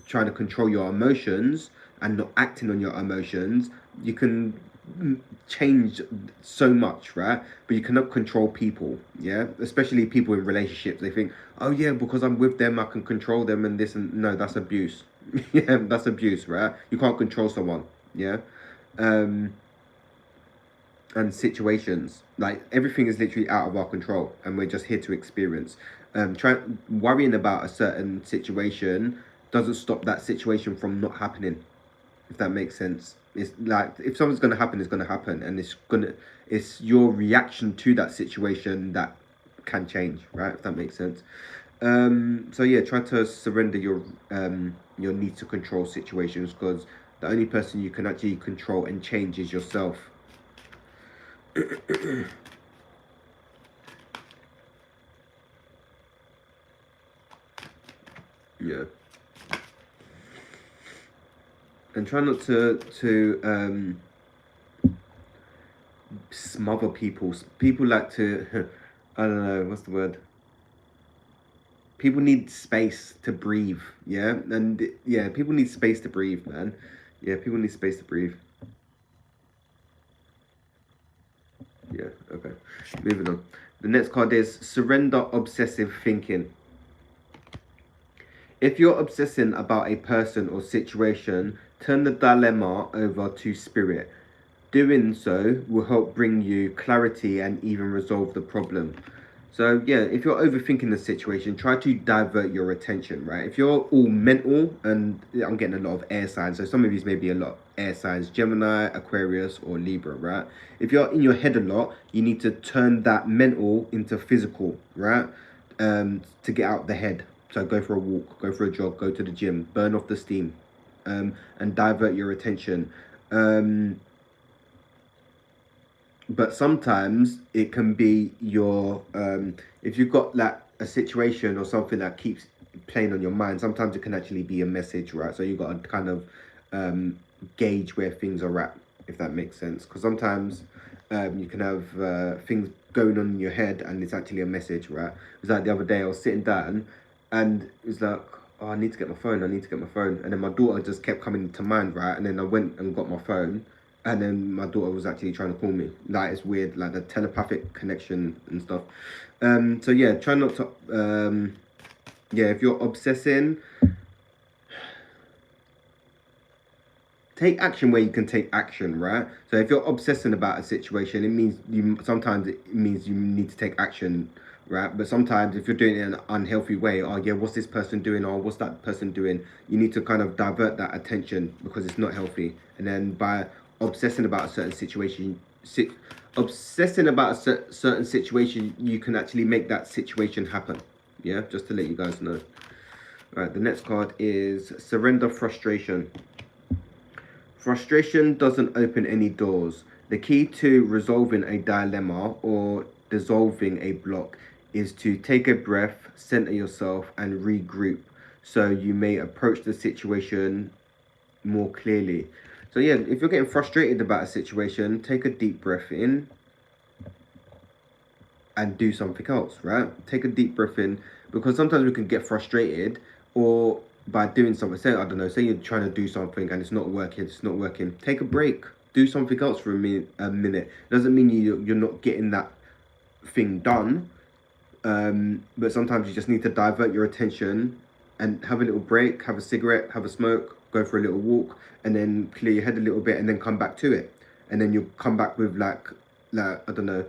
trying to control your emotions and not acting on your emotions, you can change so much, right? But you cannot control people, yeah? Especially people in relationships. They think, oh yeah, because I'm with them, I can control them and this, and no, that's abuse. Yeah, that's abuse, right? You can't control someone, yeah? And situations, like, everything is literally out of our control, and we're just here to experience. Worrying about a certain situation doesn't stop that situation from not happening, if that makes sense. It's like, if something's going to happen, it's going to happen, and it's your reaction to that situation that can change, right? If that makes sense. So yeah, try to surrender your need to control situations, because the only person you can actually control and change is yourself. Yeah. And try not to smother people. People like to I don't know, what's the word? People need space to breathe, yeah? And yeah, people need space to breathe, man. Yeah, people need space to breathe. Yeah, okay. Moving on. The next card is surrender obsessive thinking. If you're obsessing about a person or situation, turn the dilemma over to spirit. Doing so will help bring you clarity and even resolve the problem. So yeah, if you're overthinking the situation, try to divert your attention, right? If you're all mental, and I'm getting a lot of air signs, so some of these may be a lot air signs, Gemini, Aquarius, or Libra, right? If you're in your head a lot, you need to turn that mental into physical, right? To get out the head. So go for a walk, go for a jog, go to the gym, burn off the steam, and divert your attention. But sometimes it can be your if you've got like a situation or something that keeps playing on your mind, sometimes it can actually be a message, right? So you've got to kind of gauge where things are at, if that makes sense, because sometimes you can have things going on in your head and it's actually a message, right? It was like the other day I was sitting down and it was like, oh, I need to get my phone, and then my daughter just kept coming to mind, right? And then I went and got my phone, and then my daughter was actually trying to call me. Like, it's weird, like the telepathic connection and stuff. So yeah, try not to yeah, if you're obsessing, take action where you can take action, right? So if you're obsessing about a situation, it means sometimes it means you need to take action, right? But sometimes if you're doing it in an unhealthy way, oh yeah, what's this person doing, or what's that person doing, you need to kind of divert that attention, because it's not healthy. And then by obsessing about a certain situation, obsessing about a certain situation, you can actually make that situation happen. Yeah, just to let you guys know. All right, the next card is Surrender Frustration. Frustration doesn't open any doors. The key to resolving a dilemma or dissolving a block is to take a breath, center yourself, and regroup so you may approach the situation more clearly. So, yeah, if you're getting frustrated about a situation, take a deep breath in and do something else, right? Take a deep breath in, because sometimes we can get frustrated or by doing something. Say, I don't know, say you're trying to do something and it's not working. Take a break. Do something else for a minute. Doesn't mean you're not getting that thing done. But sometimes you just need to divert your attention and have a little break, have a cigarette, have a smoke, go for a little walk, and then clear your head a little bit, and then come back to it. And then you'll come back with like I don't know,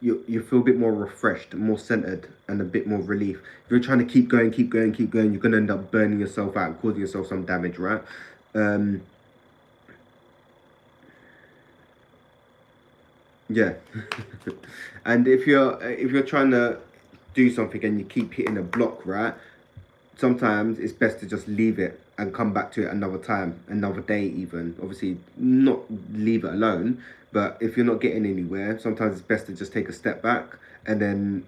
you feel a bit more refreshed, more centered, and a bit more relief. If you're trying to keep going, you're gonna end up burning yourself out, causing yourself some damage, right? Yeah. And if you're trying to do something and you keep hitting a block, right? Sometimes it's best to just leave it and come back to it another time, another day even. Obviously, not leave it alone, but if you're not getting anywhere, sometimes it's best to just take a step back and then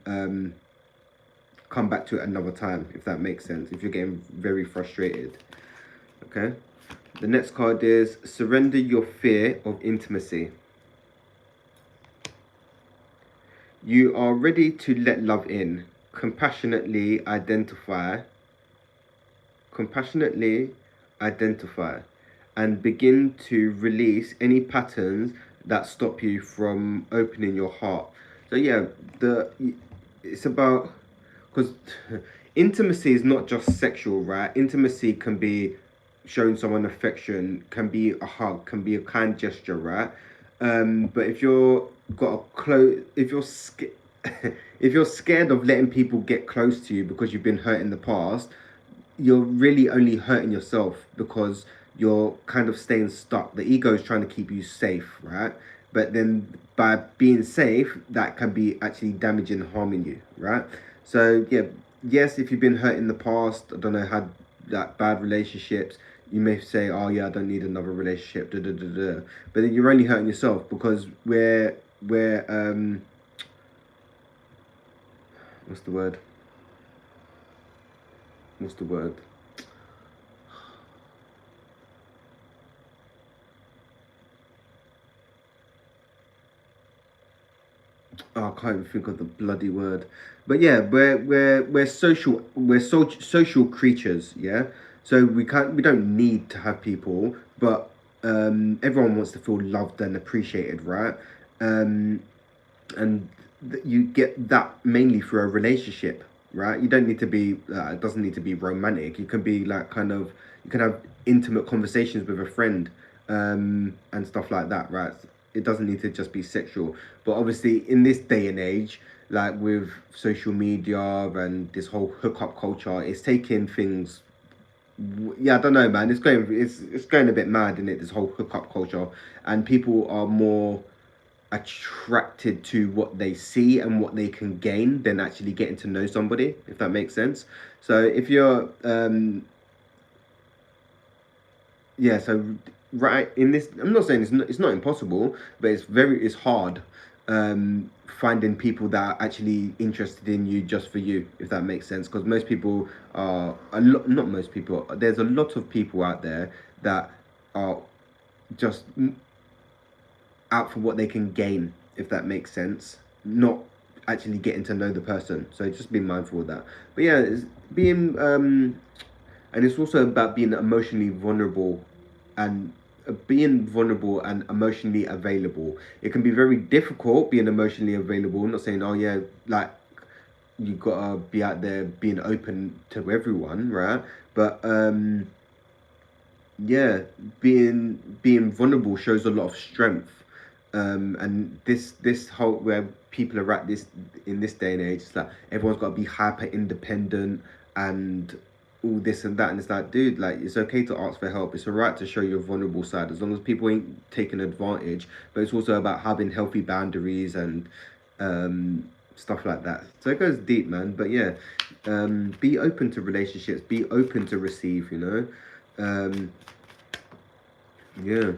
come back to it another time, if that makes sense, if you're getting very frustrated. Okay? The next card is Surrender Your Fear of Intimacy. You are ready to let love in. Compassionately identify and begin to release any patterns that stop you from opening your heart. So yeah, it's about, because intimacy is not just sexual, right? Intimacy can be showing someone affection, can be a hug, can be a kind gesture, right? But if you're got a close, if you're if you're scared of letting people get close to you because you've been hurt in the past, you're really only hurting yourself, because you're kind of staying stuck. The ego is trying to keep you safe, right? But then by being safe, that can be actually damaging and harming you, right? So yeah, yes, if you've been hurt in the past, I don't know, had that bad relationships, you may say, oh yeah, I don't need another relationship, da, da, da, da. But then you're only hurting yourself, because we're what's the word? What's the word? Oh, I can't even think of the bloody word. But yeah, we're social creatures, yeah. So we don't need to have people, but everyone wants to feel loved and appreciated, right? Um, and you get that mainly through a relationship, right? You don't need to be it doesn't need to be romantic. You can be like kind of, you can have intimate conversations with a friend, and stuff like that, right? It doesn't need to just be sexual. But obviously in this day and age, like with social media and this whole hookup culture, it's taking things, yeah, I don't know, man. It's going a bit mad in it, this whole hookup culture, and people are more attracted to what they see and what they can gain than actually getting to know somebody, if that makes sense. So if you're yeah, so right in this, I'm not saying it's not impossible, but it's hard finding people that are actually interested in you just for you, if that makes sense, because most people are a lot, not most people, there's a lot of people out there that are just out for what they can gain, if that makes sense, not actually getting to know the person. So just be mindful of that. But yeah, it's being and it's also about being emotionally vulnerable and being vulnerable and emotionally available. It can be very difficult being emotionally available. I'm not saying, oh yeah, like you gotta be out there being open to everyone, right? But yeah, being vulnerable shows a lot of strength. And this whole, where people are at this, in this day and age, it's like everyone's got to be hyper independent and all this and that, and it's like, dude, like, it's okay to ask for help. It's all right to show your vulnerable side, as long as people ain't taking advantage. But it's also about having healthy boundaries and stuff like that. So it goes deep, man. But yeah, be open to relationships, be open to receive, you know. Yeah.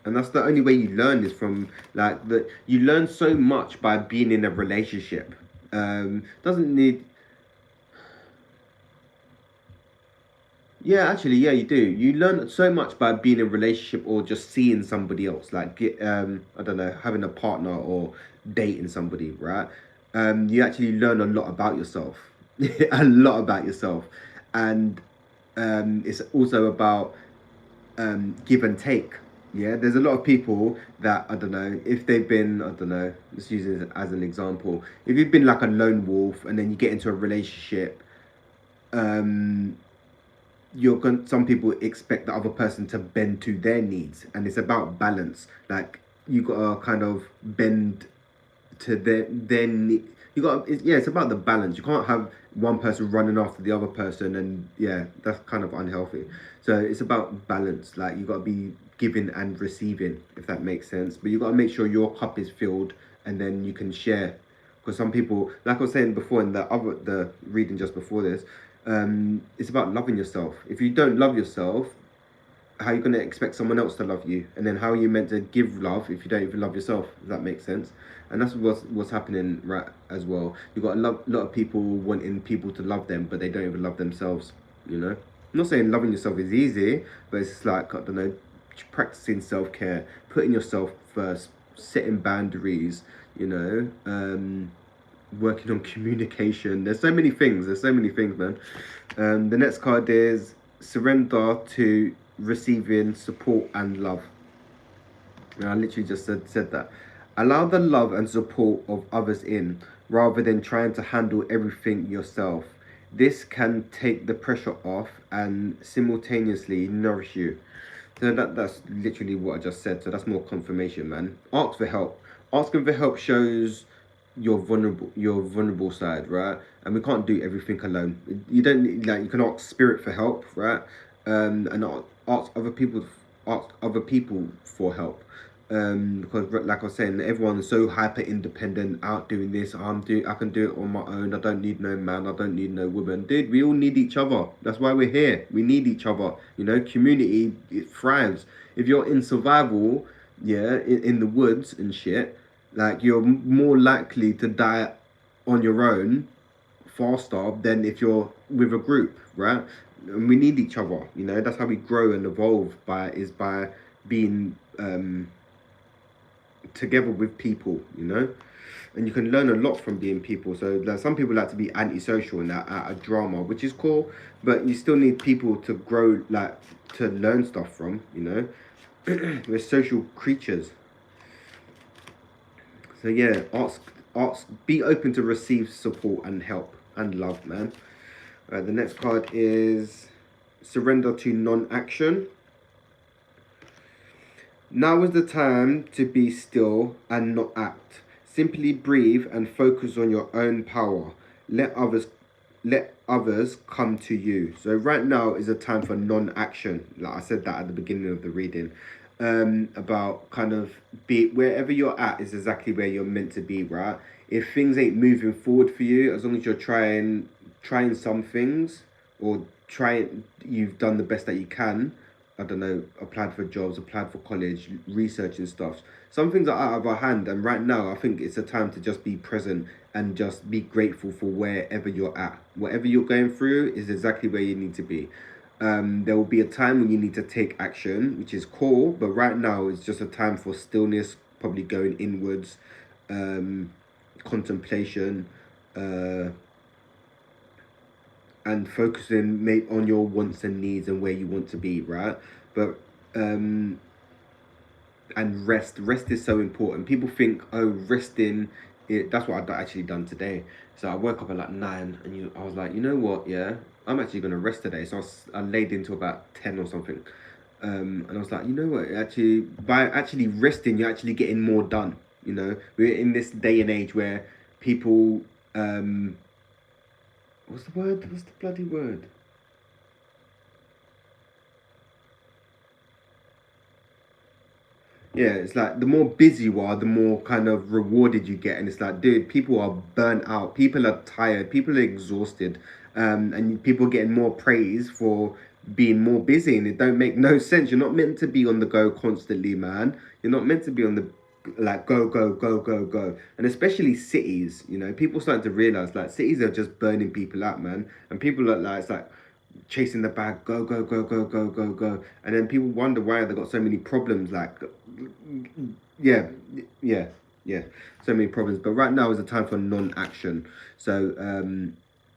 And that's the only way you learn, is from, like, you learn so much by being in a relationship. Doesn't need. Yeah, actually, yeah, you do. You learn so much by being in a relationship or just seeing somebody else, like, I don't know, having a partner or dating somebody, right? You actually learn a lot about yourself, a lot about yourself, and it's also about give and take. Yeah, there's a lot of people that, I don't know, if they've been, I don't know, let's use it as an example. If you've been like a lone wolf and then you get into a relationship, um, some people expect the other person to bend to their needs, and it's about balance. Like, you gotta kind of bend to their need. You got, yeah, it's about the balance. You can't have one person running after the other person, and yeah, that's kind of unhealthy. So it's about balance. Like, you got to be giving and receiving, if that makes sense. But you got to make sure your cup is filled, and then you can share. Because some people, like I was saying before in the reading just before this, it's about loving yourself. If you don't love yourself, how are you going to expect someone else to love you? And then how are you meant to give love if you don't even love yourself? Does that make sense? And that's what's happening, right, as well. You've got a lot of people wanting people to love them, but they don't even love themselves, you know? I'm not saying loving yourself is easy, but it's like, I don't know, practicing self-care, putting yourself first, setting boundaries, you know, working on communication. There's so many things. There's so many things, man. The next card is surrender to receiving support and love. And I literally just said that. Allow the love and support of others in, rather than trying to handle everything yourself. This can take the pressure off and simultaneously nourish you. So that's literally what I just said. So that's more confirmation, man. Ask for help. Asking for help shows your vulnerable side, right? And we can't do everything alone. You don't need, like, you can ask spirit for help, right? And ask other people for help. Because, like I was saying, everyone's so hyper independent, out doing this. I can do it on my own. I don't need no man. I don't need no woman. Dude, we all need each other. That's why we're here. We need each other. You know, community, it thrives. If you're in survival, yeah, in the woods and shit, like, you're more likely to die on your own faster than if you're with a group, right? And we need each other. You know, that's how we grow and evolve, by being together with people, you know. And you can learn a lot from being people. So, like, some people like to be antisocial and at a drama, which is cool, but you still need people to grow, like, to learn stuff from, you know. We're social creatures. So yeah, be open to receive support and help and love, man. The next card is surrender to non-action. Now is the time to be still and not act. Simply breathe and focus on your own power. Let others come to you. So right now is a time for non-action. Like I said that at the beginning of the reading. About kind of, be wherever you're at is exactly where you're meant to be, right? If things ain't moving forward for you, as long as you're trying some things, or you've done the best that you can. I don't know, applied for jobs, applied for college, researching stuff. Some things are out of our hand, and right now I think it's a time to just be present and just be grateful for wherever you're at. Whatever you're going through is exactly where you need to be. There will be a time when you need to take action, which is cool, but right now it's just a time for stillness, probably going inwards, contemplation, and focusing on your wants and needs and where you want to be, right? But and rest is so important. People think, oh, resting, that's what I actually done today. So I woke up at like 9, and I was like, you know what, yeah, I'm actually gonna rest today. So I laid into about 10 or something, and I was like, you know what, actually, by actually resting, you're actually getting more done. You know, we're in this day and age where people, what's the bloody word? yeah, it's like the more busy you are, the more kind of rewarded you get, and it's like, dude, people are burnt out, people are tired, people are exhausted, and people are getting more praise for being more busy, and it don't make no sense. You're not meant to be on the go constantly, man. You're not meant to be on the like go go go go go, and especially cities. You know, people starting to realize like cities are just burning people out, man, and people are like, it's like chasing the bag, go, go, go, go, go, go, go. And then people wonder why they got so many problems. Like, yeah, yeah, yeah, so many problems. But right now is a time for non-action. So,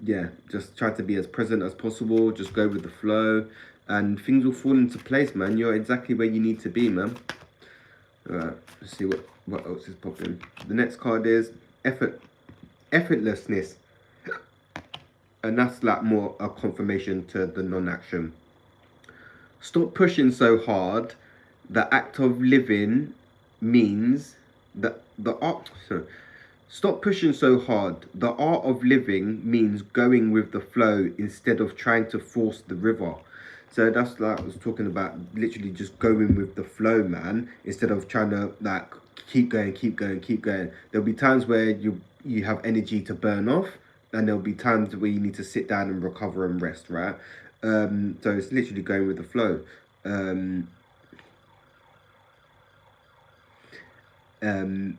yeah, just try to be as present as possible. Just go with the flow, and things will fall into place, man. You're exactly where you need to be, man. All right, let's see what else is popping. The next card is effortlessness. And that's like more a confirmation to the non-action. Stop pushing so hard. The act of living means that the art. So, stop pushing so hard. The art of living means going with the flow instead of trying to force the river. So that's like I was talking about, literally just going with the flow, man, instead of trying to like keep going, keep going, keep going. There'll be times where you have energy to burn off, and there'll be times where you need to sit down and recover and rest, right? So it's literally going with the flow. Um,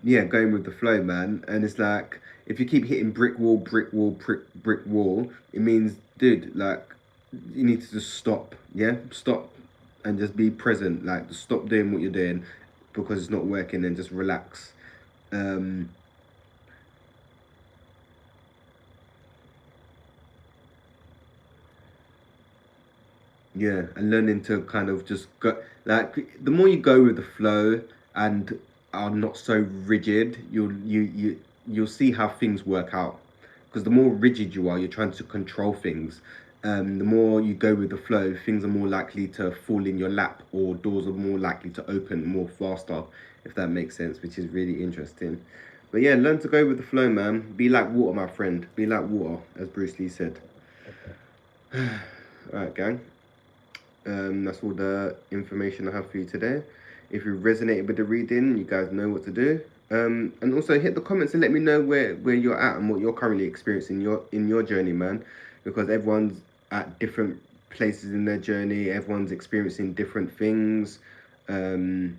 yeah, going with the flow, man. And it's like if you keep hitting brick wall, brick wall, brick wall, it means, dude, like you need to just stop. Yeah, stop and just be present. Like just stop doing what you're doing because it's not working, and just relax. Um, yeah, and learning to kind of just go, like the more you go with the flow and are not so rigid, you'll see how things work out. Because the more rigid you are, you're trying to control things. The more you go with the flow, things are more likely to fall in your lap, or doors are more likely to open more faster, if that makes sense, which is really interesting. But yeah, learn to go with the flow, man. Be like water, my friend. Be like water, as Bruce Lee said. All right, gang. That's all the information I have for you today. If you resonated with the reading, you guys know what to do. And also hit the comments and let me know where you're at and what you're currently experiencing in your journey, man. Because everyone's at different places in their journey. Everyone's experiencing different things. Um,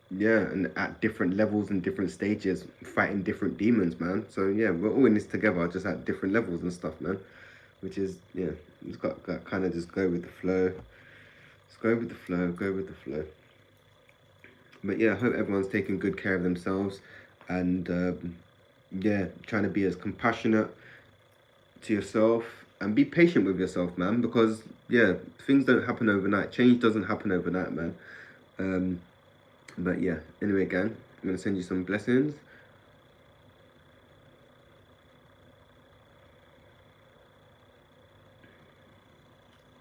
yeah, and at different levels and different stages, fighting different demons, man. So yeah, we're all in this together, just at different levels and stuff, man. Which is, yeah, it's got kind of just go with the flow. Just go with the flow, go with the flow. But yeah, I hope everyone's taking good care of themselves, and yeah, trying to be as compassionate to yourself and be patient with yourself, man, because yeah, things don't happen overnight. Change doesn't happen overnight, man. Um, but yeah, anyway, gang, I'm gonna send you some blessings.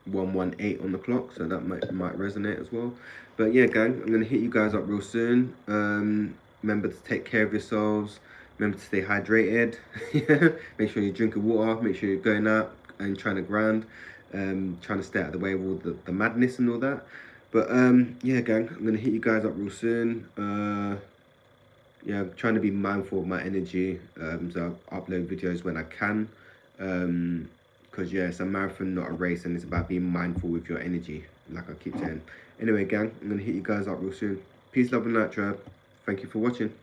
118 on the clock, so that might resonate as well. But yeah, gang, I'm gonna hit you guys up real soon. Remember to take care of yourselves. Remember to stay hydrated. Make sure you're drinking water. Make sure you're going out and trying to grind. Trying to stay out of the way of all the madness and all that. But yeah, gang, I'm gonna hit you guys up real soon. Yeah, I'm trying to be mindful of my energy. So I upload videos when I can. Because yeah, it's a marathon, not a race, and it's about being mindful with your energy, like I keep saying. Anyway, gang, I'm gonna hit you guys up real soon. Peace, love, and light, tribe. Thank you for watching.